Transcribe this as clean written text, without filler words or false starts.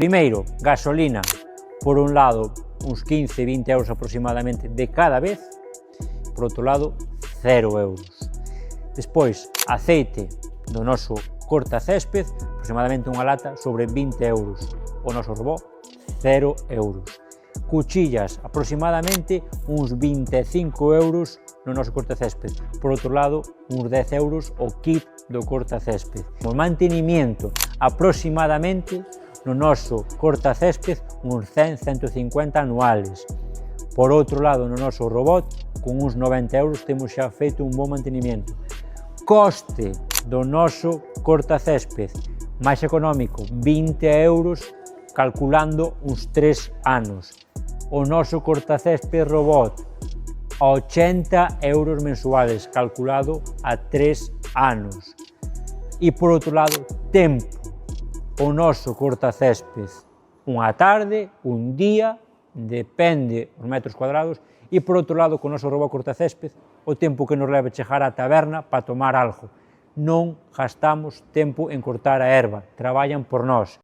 Primeiro, gasolina, por un lado, uns 15-20 euros aproximadamente de cada vez, por outro lado, 0 euros. Despois, aceite do noso cortacésped, aproximadamente unha lata sobre 20 euros. O noso robot, 0 euros. Cuchillas, aproximadamente uns 25 euros no noso cortacésped. Por outro lado, uns 10 euros o kit do cortacésped. O mantenimiento, aproximadamente, no noso cortacésped, uns 100-150 anuales. Por outro lado, no noso robot, con uns 90 euros, temos xa feito un bon mantenimiento. Coste do noso cortacésped, máis económico, 20 euros, calculando uns 3 anos. O noso cortacésped robot, 80 euros mensuales, calculado a 3 anos. E por outro lado, tempo. O noso cortacésped, unha tarde, un día, depende os metros cuadrados, e por outro lado, con o noso robot cortacésped, o tempo que nos leva chegar á taberna para tomar algo. Non gastamos tempo en cortar a herba, traballan por nós.